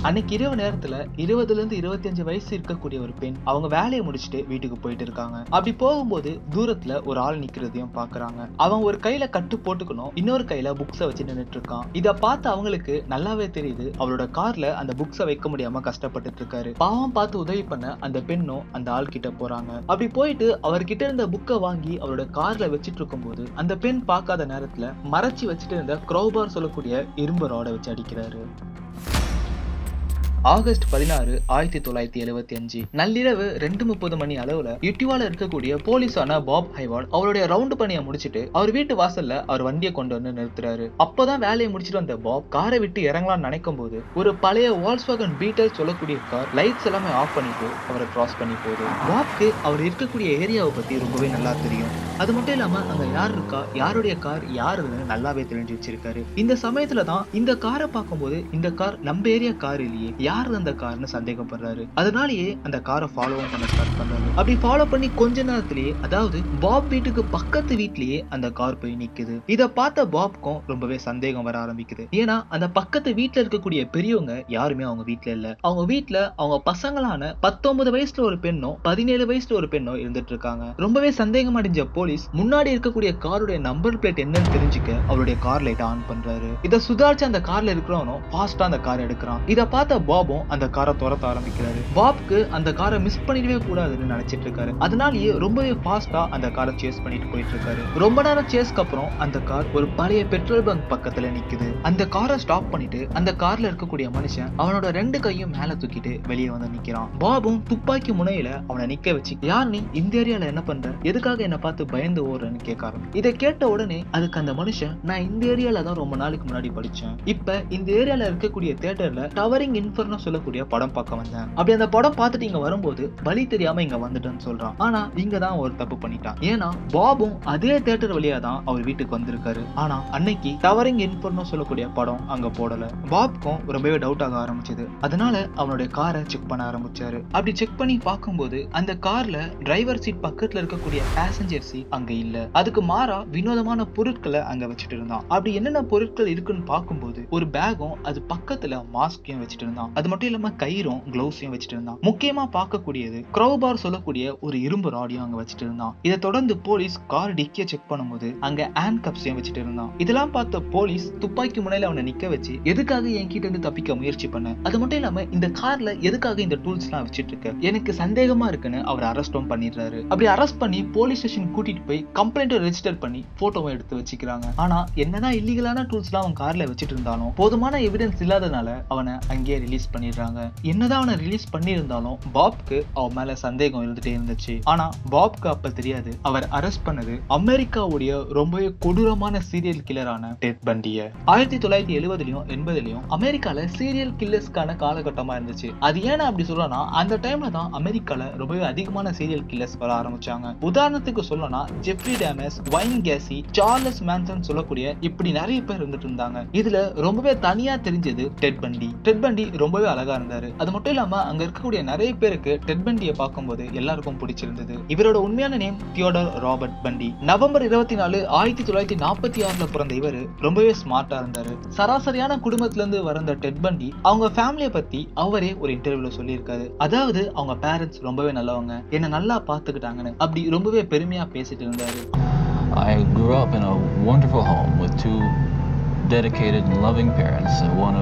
அன்னைக்கு இரவு நேரத்துல 20ல இருந்து 25 வயசு இருக்கக்கூடிய ஒரு பெண் அவங்க வேலையை முடிச்சுட்டு வீட்டுக்கு போயிட்டு இருக்காங்க. அப்படி போகும்போது தூரத்துல ஒரு ஆள் நிக்கிறதையும் பாக்குறாங்க. அவன் ஒரு கையில கட்டு போட்டுக்கணும், இன்னொரு கையில புக்ஸ வச்சு நின்னுட்டு இருக்கான். இத பார்த்து அவங்களுக்கு நல்லாவே தெரியுது அவரோட கார்ல அந்த புக்ஸ வைக்க முடியாம கஷ்டப்பட்டு இருக்காரு. பாவம் பார்த்து உதவி பண்ண அந்த பெண்ணும் அந்த ஆள் கிட்ட போறாங்க. அப்படி போயிட்டு அவர்கிட்ட இருந்த புக்கை வாங்கி அவரோட கார்ல வச்சிட்டு இருக்கும் போது அந்த பெண் பார்க்காத நேரத்துல மறைச்சி வச்சுட்டு இருந்த க்ரௌபார் சொல்லக்கூடிய இரும்பு ராட வச்சு அடிக்கிறாரு. ஆகஸ்ட் 16, 1975 நள்ளிரவு 2:30 மணி அளவுல யுட்டிவால இருக்கக்கூடிய போலீஸான பாப் ஹைவார்ட் அவருடைய ரவுண்ட் பணியை முடிச்சிட்டு அவர் வீட்டு வாசல்ல அவர் வண்டியை கொண்டு வந்து நிறுத்துறாரு. அப்பதான் வேலையை முடிச்சிட்டு வந்த பாப் காரை விட்டு இறங்கலாம்னு நினைக்கும் போது ஒரு பழைய வால்ஸ்வாகன் பீட்டல் சொல்லக்கூடிய கார் லைட்ஸ் எல்லாமே ஆஃப் பண்ணிட்டு அவரை கிராஸ் பண்ணி போகுது. பாப்க்கு அவர் இருக்கக்கூடிய ஏரியாவை பத்தி ரொம்பவே நல்லா தெரியும். அது மட்டும் இல்லாம அங்க யார் இருக்கா, யாருடைய கார் யாருன்னு நல்லாவே தெரிஞ்சு வச்சிருக்காரு. இந்த சமயத்துல தான் இந்த காரை பார்க்கும்போது இந்த கார் நம்ம ஏரியா கார் இல்லையே, யாரு அந்த கார்னு சந்தேகப்படுறாரு. அதனாலேயே அந்த காரை ஃபாலோ பண்ண ஸ்டார்ட் பண்றாரு. அப்படி ஃபாலோ பண்ணி கொஞ்ச நேரத்திலேயே, அதாவது பாப் வீட்டுக்கு பக்கத்து வீட்லயே அந்த கார் போய் நிக்குது. இத பார்த்த பாப்க்கும் ரொம்பவே சந்தேகம் வர ஆரம்பிக்குது. ஏன்னா அந்த பக்கத்து வீட்டுல இருக்கக்கூடிய பெரியவங்க யாருமே அவங்க வீட்டுல இல்ல. அவங்க வீட்டுல அவங்க பசங்களான 19 வயசுல ஒரு பெண்ணும் 17 வயசுல ஒரு பெண்ணும் இருந்துட்டு இருக்காங்க. ரொம்பவே சந்தேகம் அடைஞ்ச போலீஸ் முன்னாடி இருக்கக்கூடிய காருடைய நம்பர் பிளேட் என்னன்னு தெரிஞ்சுக்க அவருடைய கார் லைட் ஆன் பண்றாரு. இத சுதாரிச்சு அந்த கார்ல இருக்கிறவனும் ஃபாஸ்டா அந்த கார் எடுக்கிறான். இத பார்த்த பாபும் அந்த காரை துரத்த ஆரம்பிக்கிறாரு. பாப்க்கு அந்த காரை மிஸ் பண்ணிடவே கூடாதுன்னு நினைச்சிட்டு இருக்காரு. அதனாலேயே ரொம்பவே ஃபாஸ்டா அந்த காரை சேஸ் பண்ணிட்டு போயிட்டு இருக்காரு. ரொம்ப நேரம் சேஸ்க்கு அப்புறம் அந்த கார் ஒரு பழைய பெட்ரோல் பங்க் பக்கத்துல நிக்குது. அந்த காரை ஸ்டாப் பண்ணிட்டு அந்த கார்ல இருக்கக்கூடிய மனுஷன் அவனோட 2 கையும் மேல தூக்கிட்டு வெளியே வந்து நிக்கிறான். பாபும் துப்பாக்கி முனையில அவனை நிக்க வச்சு, யார் நீ, இந்த ஏரியால என்ன பண்ற, எதுக்காக என்ன பார்த்து பயந்து ஓடுறன்னு கேட்க ஆரம்பிச்சு. இதை கேட்ட உடனே அதுக்கு அந்த மனுஷன், நான் இந்த ஏரியால தான் ரொம்ப நாளைக்கு முன்னாடி படிச்சேன். இப்ப இந்த ஏரியால இருக்கக்கூடிய தியேட்டர்ல டவரிங் இன்ஃபர்னோ சொல்லக்கூடிய படம் பார்க்க வந்தேன். அப்படி அந்த படம் பார்த்துட்டு இங்க வரும்போது வழி தெரியாம இங்க வந்துட்டேன்னு சொல்றான். ஆனா இங்க தான் ஒரு தப்பு பண்ணிட்டான். ஏன்னா பாபும் அதே தியேட்டர் வழியா தான் அவர் வீட்டுக்கு வந்திருக்காரு. ஆனா அன்னைக்கு டவரிங் இன்ஃபர்னோ சொல்லக்கூடிய படம் அங்க போடல. பாப்க்கும் ரொம்பவே டவுட் ஆக ஆரம்பிச்சது. அதனால அவனுடைய காரை செக் பண்ண ஆரம்பிச்சாரு. அப்படி செக் பண்ணி பார்க்கும்போது அந்த கார்ல டிரைவர் சீட் பக்கத்துல இருக்கக்கூடிய பேசஞ்சர் சீட் அங்க இல்ல. அதுக்கு மாறா வினோதமான பொருட்களை அங்க வச்சுட்டு இருந்தான். அப்படி என்னென்ன பொருட்கள் இருக்குன்னு பார்க்கும்போது ஒரு பேகும் அது பக்கத்துல மாஸ்கையும் வச்சுட்டு இருந்தான். அது மட்டும் இல்லாம கயிறும் கிளவுஸையும் வச்சுட்டு இருந்தான். முக்கியமா பார்க்கக்கூடியது க்ரௌபார் சொல்லக்கூடிய ஒரு இரும்பு ராடியும் அங்க வச்சுட்டு இருந்தான். இதை தொடர்ந்து போலீஸ் கார் டிக்கிய செக் பண்ணும்போது அங்க ஹேண்ட் கப்ஸையும் வச்சுட்டு இருந்தான். இதெல்லாம் பார்த்த போலீஸ் துப்பாக்கி முனையில அவனை நிக்க வச்சு, எதுக்காக என்கிட்ட இருந்து தப்பிக்க முயற்சி பண்ண, அது மட்டும் இல்லாம இந்த கார்ல எதுக்காக இந்த டூல்ஸ் எல்லாம் வச்சிட்டு இருக்க, எனக்கு சந்தேகமா இருக்குன்னு அவர் அரெஸ்டும் பண்ணிடுறாரு. அப்படி அரெஸ்ட் பண்ணி போலீஸ் ஸ்டேஷன் கூட்டிட்டு போய் கம்ப்ளைண்ட் ரெஜிஸ்டர் பண்ணி போட்டோவை எடுத்து வச்சுக்கிறாங்க. ஆனா என்னதான் இல்லீகலான டூல்ஸ் எல்லாம் அவன் கார்ல வச்சிட்டு இருந்தாலும் போதுமான எவிடன்ஸ் இல்லாதனால அவனை அங்கேயே ரிலீஸ் பண்ணிடுறாங்க. என்னதான் அவனை ரிலீஸ் பண்ணியிருந்தாலும் பாப்க்கு அவன் மேல சந்தேகம் இருந்துட்டே இருந்துச்சு. ஆனா பாப்க்கு அப்ப தெரியாது அவர் அரெஸ்ட் பண்ணது அமெரிக்காவுடைய ரொம்பவே கொடூரமான சீரியல் கில்லரான டெட் பண்டிய. 1970லயும் 80லயும் அமெரிக்கால சீரியல் கில்லர்ஸ்க்கான காலகட்டமா இருந்துச்சு. அது ஏன்னா அப்படி சொல்லனா, அந்த டைம்ல தான் அமெரிக்கால ரொம்பவே அதிகமான சீரியல் கில்லர்ஸ் வர ஆரம்பிச்சாங்க. உதாரணத்துக்கு சொல்லனா ஜெஃப்ரி டேமஸ், வைன் கேசி, சார்லஸ் மேன்சன் சொல்லக்கூடிய இப்படி நிறைய பேர் இருந்துட்டு இருந்தாங்க. இதுல ரொம்பவே தனியா தெரிஞ்சது டெட் பண்டி. டெட் பண்டி ரொம்பவே அழகா இருந்தாரு. அது மட்டும் இல்லாம அங்க இருக்கக்கூடிய நிறைய பேருக்கு டெட் பண்டியை பார்க்கும்போது எல்லாருக்கும் பிடிச்சிருந்தது. இவரோட உண்மையான நேம் தியோடர் ராபர்ட் பண்டி. நவம்பர் 24, 1946ல பிறந்த இவரு ரொம்பவே ஸ்மார்ட்டா இருந்தாரு. சராசரியான குடும்பத்துல இருந்து வந்த டெட் பண்டி அவங்க ஃபேமிலியை பத்தி அவரே ஒரு இன்டர்வியூல சொல்லியிருக்காரு. அதாவது அவங்க பேரண்ட்ஸ் ரொம்பவே நல்லவங்க, என்ன நல்லா பாத்துக்கிட்டாங்கன்னு அப்படி ரொம்பவே பெருமையா பேசிட்டு இருந்தாரு. I grew up in a wonderful home with two dedicated and loving parents.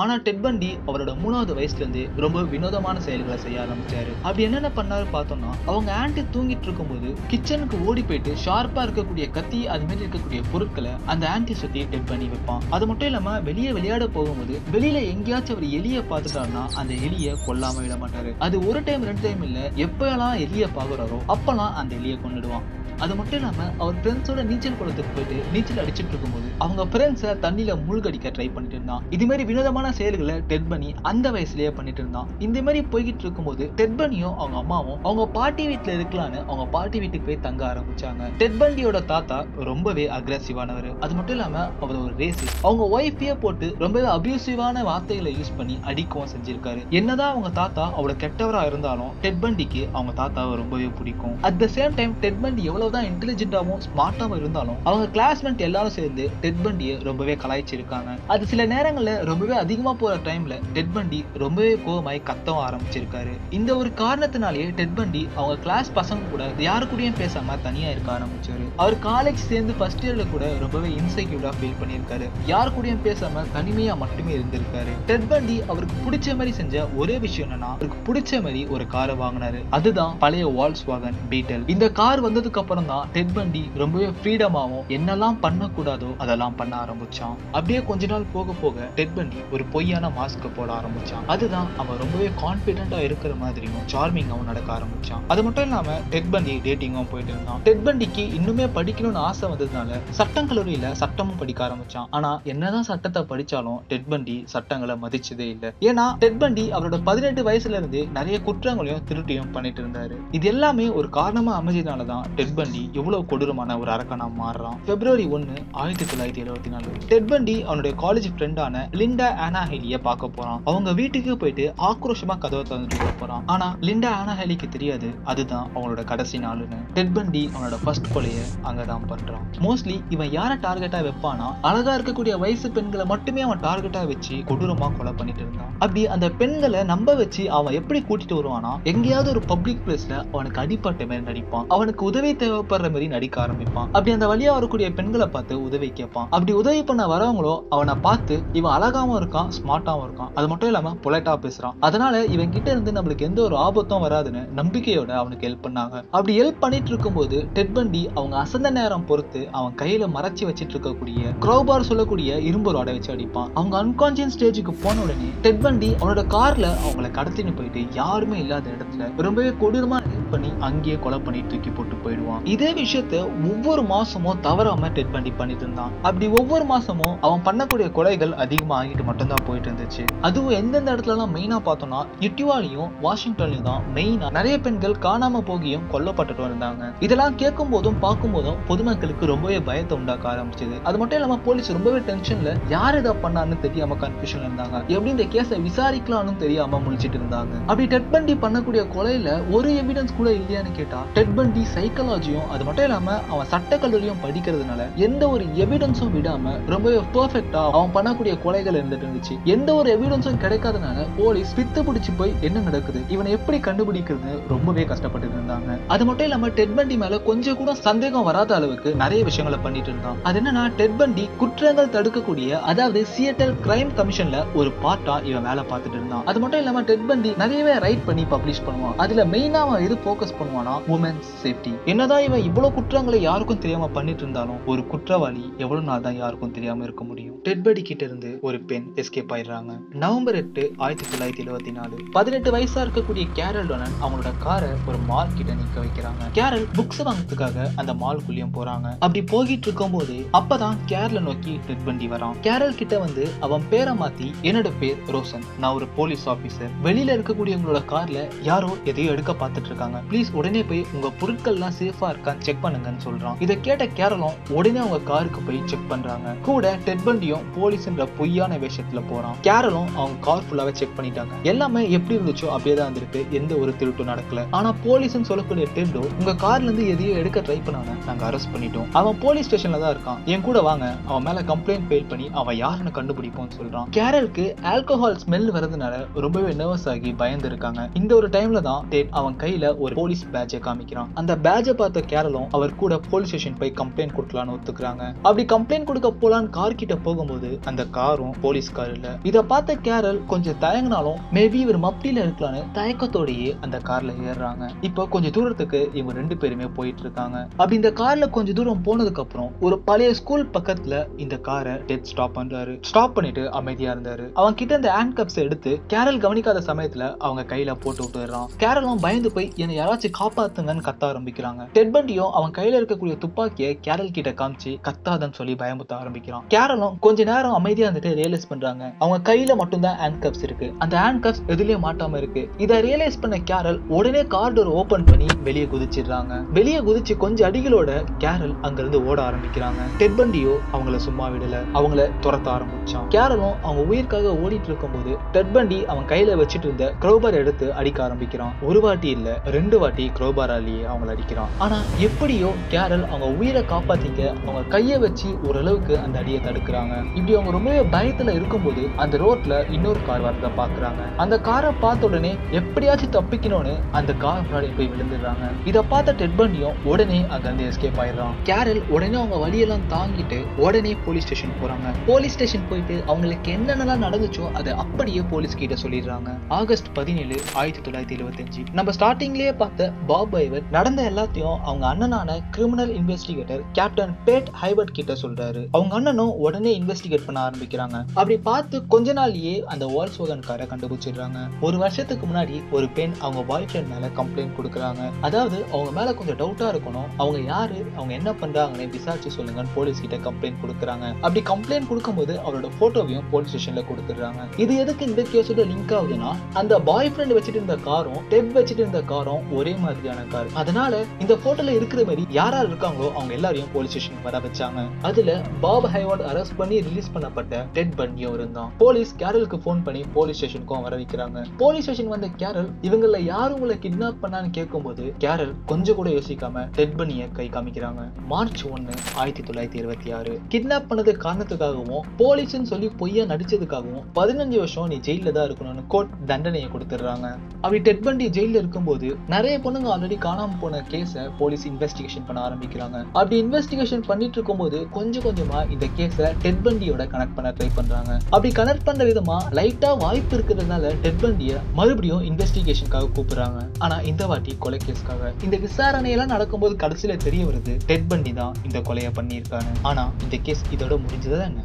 ஆனா டெட் பண்டி அவரோட 3வது வயசுல இருந்து ரொம்ப வினோதமான செயல்களை செய்ய ஆரம்பிச்சாரு. அப்படி என்னென்ன பண்ணாரு பார்த்தோம்னா, அவங்க ஆன்ட்டி தூங்கிட்டு இருக்கும்போது கிச்சனுக்கு ஓடி போயிட்டு ஷார்ப்பா இருக்கக்கூடிய கத்தி அது மாதிரி இருக்கக்கூடிய பொருட்களை அந்த ஆன்ட்டி சுத்தி டெட் பண்ணி வைப்பான். அது மட்டும் இல்லாம வெளியே விளையாட போகும்போது வெளியில எங்கேயாச்சும் அவர் எலியை பார்த்துட்டாருன்னா அந்த எலியை கொல்லாம விட மாட்டாரு. அது ஒரு டைம் 2 டைம் இல்ல, எப்பெல்லாம் எலியை பாக்குறாரோ அப்பெல்லாம் அந்த எலியை கொண்டுடுவான். அது மட்டும் இல்லாம அவர் ஃப்ரெண்ட்ஸோட நீச்சல் குளத்துக்கு போயிட்டு நீச்சல் அடிச்சிட்டு இருக்கும்போது அவங்க ஃப்ரெண்ட்ஸை தண்ணியில மூழ்கடிக்க ட்ரை பண்ணிட்டு இருந்தான். இது மாதிரி வினோதமான செயல்களை டெட் பனி அந்த வயசுலயே பண்ணிட்டு இருந்தான். இந்த மாதிரி போய்கிட்டு இருக்கும்போது டெட் பனியும் அவங்க அம்மாவும் அவங்க பாட்டி வீட்டுல இருக்கலான்னு அவங்க பாட்டி வீட்டுக்கு போய் தங்க ஆரம்பிச்சாங்க. டெட் பண்டியோட தாத்தா ரொம்பவே அக்ரெசிவானவர். அது மட்டும் இல்லாம அவர் ஒரு ரேசிஸ்ட். அவங்க ஒய்ஃபையே போட்டு ரொம்பவே அபியூசிவான வார்த்தைகளை யூஸ் பண்ணி அடிக்கவும் செஞ்சிருக்காரு. என்னதான் அவங்க தாத்தா அவ்வளவு கெட்டவரா இருந்தாலும் டெட் பண்டிக்கு அவங்க தாத்தாவை ரொம்பவே பிடிக்கும். அட் த சேம் டைம் டெட் பண்டி எவ்வளவு எவ்வளவுதான் இன்டெலிஜென்ட்டாவும் ஸ்மார்ட்டாவும் இருந்தாலும் அவங்க கிளாஸ்மேட் எல்லாரும் சேர்ந்து டெட் பண்டியை ரொம்பவே கலாய்ச்சிருக்காங்க. அது சில நேரங்கள்ல ரொம்பவே அதிகமா போற டைம்ல டெட் பண்டி ரொம்பவே கோவமாய் கத்தவும் ஆரம்பிச்சிருக்காரு. இந்த ஒரு காரணத்தினாலேயே டெட் பண்டி அவங்க கிளாஸ் பசங்க கூட யாரு கூடயும் பேசாம தனியா இருக்க ஆரம்பிச்சாரு. அவர் காலேஜ் சேர்ந்து ஃபர்ஸ்ட் இயர்ல கூட ரொம்பவே இன்செக்யூர்டா ஃபீல் பண்ணியிருக்காரு. யாரு கூடயும் பேசாம தனிமையா மட்டுமே இருந்திருக்காரு. டெட் பண்டி அவருக்கு பிடிச்ச மாதிரி செஞ்ச ஒரே விஷயம் என்னன்னா, அவருக்கு பிடிச்ச மாதிரி ஒரு காரை வாங்கினாரு. அதுதான் பழைய வால்க்ஸ்வாகன் பீட்டல். இந்த கார் வந்ததுக்கு அப்புறம் தான் டெட் பண்டி ரொம்பவே ஃப்ரீடமாவும் என்னெல்லாம் பண்ணக்கூடாதோ அதெல்லாம் பண்ண ஆரம்பிச்சான். அப்படியே கொஞ்ச நாள் போக போக டெட் பண்டி ஒரு பொய்யான மாஸ்க் போட ஆரம்பிச்சான். அதுதான் அவன் ரொம்பவே கான்பிடென்டா இருக்கிற மாதிரியும் சார்மிங்காவும் நடக்க ஆரம்பிச்சான். அது மட்டும் இல்லாம டெட் பண்டி டேட்டிங்கும் போயிட்டு இருந்தான். டெட் பண்டிக்கு இன்னுமே படிக்கணும்னு ஆசை வந்ததுனால சட்டம் கல்லூரியில சட்டமும் படிக்க ஆரம்பிச்சான். ஆனா என்னதான் சட்டத்தை படிச்சாலும் டெட் பண்டி சட்டங்களை மதிச்சதே இல்லை. ஏன்னா டெட் பண்டி அவரோட 18 வயசுல இருந்து நிறைய குற்றங்களையும் திருட்டியும் பண்ணிட்டு இருந்தாரு. இது எல்லாமே ஒரு காரணமா அமைஞ்சதுனாலதான் டெட் பண்டி எவ்வளவு கொடூரமான ஒரு அரக்கனா மாறுறான். பிப்ரவரி 1, 1974 டெட் பண்டி அவனுடைய காலேஜ் ஃப்ரெண்டான லிண்டா ஆனா ஹெலிய பார்க்க போறான். அவங்க வீட்டுக்கு போயிட்டு ஆக்ரோஷமா கதவை திறந்துட்டு போறான். ஆனா லிண்டா ஆனா ஹெலிக்கு தெரியாது அதுதான் அவனோட கடைசி நாளுன்னு. டெட் பண்டி அவனோட ஃபர்ஸ்ட் கொலையை அங்கதான் பண்றான். மோஸ்ட்லி இவன் யாரை டார்கெட்டா வைப்பானா, அழகா இருக்கக்கூடிய வயசு பெண்களை மட்டுமே அவன் டார்கெட்டா வச்சு கொடூரமா கொலை பண்ணிட்டு இருந்தான். அப்படி அந்த பெண்களை நம்ப வச்சு அவன் எப்படி கூட்டிட்டு வருவானா, எங்கேயாவது ஒரு பப்ளிக் பிளேஸ்ல அவனுக்கு அடிப்பட்ட மாதிரி நடிப்பான். அவனுக்கு உதவி தேவைப்படுற மாதிரி நடிக்க ஆரம்பிப்பான். அப்படி அந்த வழியா வரக்கூடிய பெண்களை பார்த்து உதவி கேட்பான். அப்படி உதவி பண்ண வரவங்களோ அவனை பார்த்து இவன் அழகாவும் இருக்கான், ஸ்மார்ட்டாவும் இருக்கான், அது மட்டும் இல்லாம பொலைட்டா பேசுறான், அதனால இவன் கிட்ட இருந்து நம்மளுக்கு எந்த ஒரு ஆபத்தும் வராதுன்னு நம்பிக்கையோட அவனுக்கு ஹெல்ப் பண்ணாங்க. அப்படி ஹெல்ப் பண்ணிட்டு இருக்கும்போது டெட் பண்டி அவங்க அசந்த நேரம் பொறுத்து அவன் கையில மறைச்சி வச்சிட்டு இருக்கக்கூடிய க்ரௌபார் சொல்லக்கூடிய இரும்பு ராடை வச்சு அடிப்பான். அவங்க அன்கான்சியஸ் ஸ்டேஜுக்கு போன உடனே டெட் பண்டி அவனோட கார்ல அவங்களை கடத்தின்னு போயிட்டு யாருமே இல்லாத இடத்துல ரொம்பவே கொடூரமா ஹெல்ப் பண்ணி அங்கேயே கொலை பண்ணி தூக்கி போட்டு போயிடுவான். இதே விஷயத்த ஒவ்வொரு மாசமும் தவறாம டெட் பண்டி பண்ணிட்டு இருந்தான். அப்படி ஒவ்வொரு மாசமும் அவன் பண்ணக்கூடிய கொலைகள் அதிகமா ஆகிட்டு மட்டும்தான் போயிட்டு இருந்துச்சு. அதுவும் எந்தெந்த இடத்துல எல்லாம் மெயினா பார்த்தோம்னா யுட்டிவாலையும் வாஷிங்டன்லயும் தான் மெயினா நிறைய பெண்கள் காணாம போகியும் கொல்லப்பட்டு இருந்தாங்க. இதெல்லாம் கேட்கும் போதும் பார்க்கும் போதும் பொதுமக்களுக்கு ரொம்பவே பயத்தை உண்டாக்க ஆரம்பிச்சது. அது மட்டும் இல்லாம போலீஸ் ரொம்பவே டென்ஷன்ல யார் இதை பண்ணான்னு தெரியாம கன்ஃபியூஷன் இருந்தாங்க. எப்படி இந்த கேஸை விசாரிக்கலாம்னு தெரியாம முழிச்சிட்டு இருந்தாங்க. அப்படி டெட் பண்டி பண்ணக்கூடிய கொலையில ஒரு எவிடன்ஸ் கூட இல்லையான்னு கேட்டா டெட் பண்டி சைக்காலஜியும் அது மட்டும் இல்லாம அவன் சட்ட கல்லூரியும் படிக்கிறதுனால எந்த ஒரு எவிடன்ஸும் விடாம ரொம்பவே பெர்ஃபெக்ட்டா அவன் பண்ணக்கூடிய கொலைகள் இருந்துட்டு இருந்துச்சு. எந்த ஒரு எவிடன்ஸும் கிடைக்காதனால போலீஸ் பித்து பிடிச்சு போய் என்ன நடக்குது, இவனை எப்படி கண்டுபிடிக்கிறது ரொம்பவே கஷ்டப்பட்டு இருந்தாங்க. அது மட்டும் இல்லாம டெட் பண்டி மேல கொஞ்சம் கூட சந்தேகம் வராத அளவுக்கு நிறைய விஷயங்களை பண்ணிட்டு இருந்தான். அது என்னன்னா டெட் பண்டி குற்றங்கள் தடுக்கக்கூடிய அதாவது சியட்டல் கிரைம் கமிஷன்ல ஒரு பார்ட்டா இவன் வேலை பார்த்துட்டு இருந்தான். அது மட்டும் இல்லாம டெட் பண்டி நிறையவே ரைட் பண்ணி பப்ளிஷ் பண்ணுவான். அதுல மெயினா அவன் எது போக்கஸ் பண்ணுவானா உமன்ஸ் சேஃப்டி. என்னதான் இவன் இவ்வளவு குற்றங்களை யாருக்கும் தெரியாம பண்ணிட்டு இருந்தாலும் ஒரு குற்றவாளி எவ்வளவு நாள் தான் யாருக்கும் தெரியாம இருக்க முடியும். டெட் பண்டி கிட்ட இருந்து ஒரு பெண் எஸ்கேப் ஆயிடுறாங்க. நவம்பர் 8, 1974 18 வயசா இருக்கக்கூடிய கேரல் டொனன் அவங்களோட காரை ஒரு மால் கிட்ட நிக்க வைக்கிறாங்க. கேரல் புக்ஸ் வாங்கறதுக்காக அந்த மால்குள்ளேயும் போறாங்க. அப்படி போகிட்டு இருக்கும் போது அப்பதான் கேரள நோக்கி டெட் பண்டி வரான். கேரல் கிட்ட வந்து அவன் பேரை மாத்தி என்னோட பேர் ரோசன், நான் ஒரு போலீஸ் ஆபீசர், வெளியில இருக்கக்கூடிய உங்களோட கார்ல யாரோ எதையோ எடுக்க பார்த்துட்டு இருக்காங்க, ப்ளீஸ் உடனே போய் உங்க பொருட்கள் எல்லாம் சேஃபா இருக்கான்னு செக் பண்ணுங்கன்னு சொல்றான். இதை கேட்ட கேரளும் உடனே அவங்க காருக்கு போய் செக் பண்றாங்க. கூட டெட் பண்டியும் போலீஸ்ன்ற பொய்யான வேஷத்துல போறான். கேரளும் அவங்க கார் ஃபுல்லாவே செக் பண்ணிட்டாங்க. எல்லாமே எப்படி இருந்துச்சோ அப்படியே தான் இருந்திருக்கு, எந்த ஒரு திருட்டும் நடக்கல. ஆனா போலீஸ்னு சொல்லக்கூடிய டெட்டோ உங்க கார்ல இருந்து எதையோ எடுக்க ட்ரை பண்ணாங்க, நாங்க அரெஸ்ட் பண்ணிட்டோம், அவன் போலீஸ் ஸ்டேஷன்ல தான் இருக்கான், என் கூட வாங்க, அவன் மேல கம்ப்ளைண்ட் ஃபைல் பண்ணி அவன் யாருன்னு கண்டுபிடிப்போம்னு சொல்றான். கேரலுக்கு ஆல்கஹால் ஸ்மெல் வரதுனால ரொம்பவே நர்வஸ் ஆகி பயந்து இருக்காங்க. இந்த ஒரு டைம்ல தான் டெட் அவன் கையில ஒரு போலீஸ் பேட்சை காமிக்கிறான். அந்த பேட்சை பார்த்த கேரளும் அவர் கூட போலீஸ் ஸ்டேஷன் போய் கம்ப்ளைண்ட் கொடுக்கலான்னு ஒத்துக்கிறாங்க. அப்படி கம்ப்ளைண்ட் கொடுக்க போலான்னு கார் கிட்ட போகும்போது அந்த காரும் போலீஸ் கார் இல்ல. இத பார்த்த கேரல் கொஞ்சம் தயங்கினாலும் மேபி இவர் மப்டியில இருக்கலான்னு தயக்கத்தோடயே அந்த கார்ல ஏறுறாங்க. இப்போ கொஞ்சம் தூரத்துக்கு இவங்க ரெண்டு பேருமே போயிட்டு இருக்காங்க. அப்படி இந்த கார்ல கொஞ்சம் தூரம் போனதுக்கு அப்புறம் ஒரு பழைய ஸ்கூல் பக்கத்துல இந்த காரை டெட் ஸ்டாப் பண்றாரு. ஸ்டாப் பண்ணிட்டு அமைதியா இருந்தாரு. அவன் கிட்ட இந்த ஹேண்ட் கப்ஸ் எடுத்து கேரல் கவனிக்காத சமயத்துல அவங்க கையில போட்டு விட்டுறான். கேரலும் பயந்து போய் என்னை யாராச்சும் காப்பாத்துங்கன்னு கத்த ஆரம்பிக்கிறாங்க. டெட் பண்டியும் அவன் கையில இருக்கக்கூடிய துப்பாக்கியை கேரல் கிட்ட காமிச்சு கத்தாதன்னு சொல்லி பயமுத்த ஆரம்பிக்கிறான். கேரலும் கொஞ்ச நேரம் அமைதியா இருந்துட்டு ரியலைஸ் பண்றாங்க அவங்க கையில மட்டும் தான் ஹேண்ட் கப்ஸ் இருக்கு, அந்த ஹேண்ட் கப்ஸ் எதுலயும் மாட்டாம இருக்கு. இதை ரியலைஸ் பண்ண கேரல் உடனே கார் டோர் ஓபன் பண்ணி வெளியே குதிச்சிடுறாங்க. வெளியே குதிச்சு கொஞ்சம் அடிகளோட கேரல் அங்க இருந்து ஓட ஆரம்பிக்கிறாங்க. டெட் பண்டியோ அவங்கள சும்மா விடல, அவங்கள துரத்த ஆரம்பிச்சான். கேரலும் அவங்க உயிருக்காக ஓடிட்டு இருக்கும் போது டெட் பண்டி அவன் கையில வச்சிட்டு இருந்த க்ரோபார் எடுத்து அடிக்க ஆரம்பிக்கிறான். ஒரு வாட்டி இல்ல 2 வாட்டி க்ரோபாராலேயே அவங்களை அடிக்கிறான். ஆனா எப்படியோ கேரல் அவங்க உயிரை காப்பாத்திக்க அவங்க கையை வச்சு ஓரளவுக்கு அந்த அடியை தடுக்கிறாங்க. இப்படி அவங்க ரொம்பவே பயத்துல இருக்கும்போது அந்த ரோட்ல இன்னொரு கார் வரத பாக்குறாங்க. அந்த காரை பார்த்த உடனே எப்படியாச்சும் தப்பிக்கணும்னு அந்த கார் முன்னாடி போய் விழுந்துடுறாங்க. இதை பார்த்த டெட் பண்டியும் உடனே அங்க இருந்து எஸ்கேப் ஆயிடுறான். கேரல் உடனே அவங்க வழியெல்லாம் தாங்கிட்டு உடனே போலீஸ் ஸ்டேஷன் போறாங்க. போலீஸ் ஸ்டேஷன் போயிட்டு அவங்களுக்கு என்னென்னலாம் நடந்துச்சோ அதை அப்படியே போலீஸ் கிட்ட சொல்லிடுறாங்க. ஆகஸ்ட் 17, 1975 நம்ம ஸ்டார்டிங்லயே பார்த்த பாப் ஹைவர்ட் நடந்த எல்லாத்தையும் அவங்க அண்ணனான கிரிமினல் இன்வெஸ்டிகேட்டர் கேப்டன் பேட் ஹைவர்ட் கிட்ட சொல்றாரு. அவங்க அண்ணனும் உடனே இன்வெஸ்டிகேட் பண்ண ஆரம்பிக்கிறாங்க. அப்படி பார்த்து கொஞ்ச நாள்லயே அந்த வால்ஸ்வாகன் காரை கண்டுபிடிச்சிடுறாங்க. ஒரு வருஷத்துக்கு முன்னாடி ஒரு பெண் அவங்க பாய் ஃப்ரெண்ட் மேல கம்ப்ளைண்ட் கொடுக்குறாங்க. அதாவது அவங்க மேல கொஞ்சம் டவுட்டா இருக்கணும், அவங்க யாரு, அவங்க என்ன பண்றாங்கன்னு விசாரிச்சு சொல்லுங்கன்னு போலீஸ் கிட்ட கம்ப்ளைண்ட் கொடுக்குறாங்க. அப்படி கம்ப்ளைண்ட் கொடுக்கும்போது அவரோட போட்டோவையும் போலீஸ் ஸ்டேஷன்ல கொடுத்துடுறாங்க. இது எதுக்கு இந்த கேஸோட லிங்க் ஆகுதுன்னா, அந்த பாய் ஃப்ரெண்ட் வச்சுட்டு இருந்த காரும் டெட் வச்சுட்டு இருந்த காரும் ஒரே மாதிரியான கார். அதனால இந்த போட்டோல இருக்கிற மாதிரி யாரா இருக்காங்களோ அவங்க எல்லாரையும் போலீஸ் ஸ்டேஷன் வர வச்சாங்க. அதுல பாப் ஹைவர்ட் அரெஸ்ட் பண்ணி ரிலீஸ் பண்ணப்பட்ட டெட் பண்டியும் இருந்தான். போலீஸ் கேரலுக்கு போன் பண்ணி போலீஸ் ஸ்டேஷனுக்கும் வர வைக்கிறாங்க. போலீஸ் ஸ்டேஷன் வந்த கேரல் இவங்கள யாரும் உங்களை கிட்னாப் பண்ணான்னு கேட்கும்போது கேரல் கொஞ்சம் கூட யோசிக்காம டெட் பண்டியை கை காமிக்கிறாங்க. மார்ச் 1, 1976 கிட்னாப் பண்ணது காரணத்துக்காகவும் போலீஸ்ன்னு சொல்லி பொய்யா நடிச்சதுக்காகவும் 15 வருஷம் நீ ஜெயில தான் இருக்கணும்னு கோர்ட் தண்டனையை கொடுத்துடுறாங்க. அப்படி டெட் பண்டி ஜெயில இருக்கும்போது நிறைய பொண்ணுங்க ஆல்ரெடி காணாம போன கேஸை போலீஸ் இன்வெஸ்டிகேஷன் பண்ண ஆரம்பிக்கிறாங்க. அப்படி இன்வெஸ்டிகேஷன் பண்ணிட்டு இருக்கும்போது கொஞ்சம் கொஞ்சமா இந்த கேஸை டெட் பண்டியோட கனெக்ட் பண்ண ட்ரை பண்றாங்க. அப்படி கனெக்ட் பண்ற விதமா லைட்டா வாய்ப்பு இருக்கிறதுனால டெட் பண்டியை மறுபடியும் இன்வெஸ்டிகேஷனுக்காக கூப்பிடுறாங்க. ஆனா இந்த வாட்டி கொலை கேஸ்க்காக. இந்த விசாரணையெல்லாம் நடக்கும்போது கடைசியில தெரிய வருது டெட் பண்டி தான் இந்த கொலையை பண்ணியிருக்காங்க. ஆனா இந்த கேஸ் இதோட முடிஞ்சதா என்ன?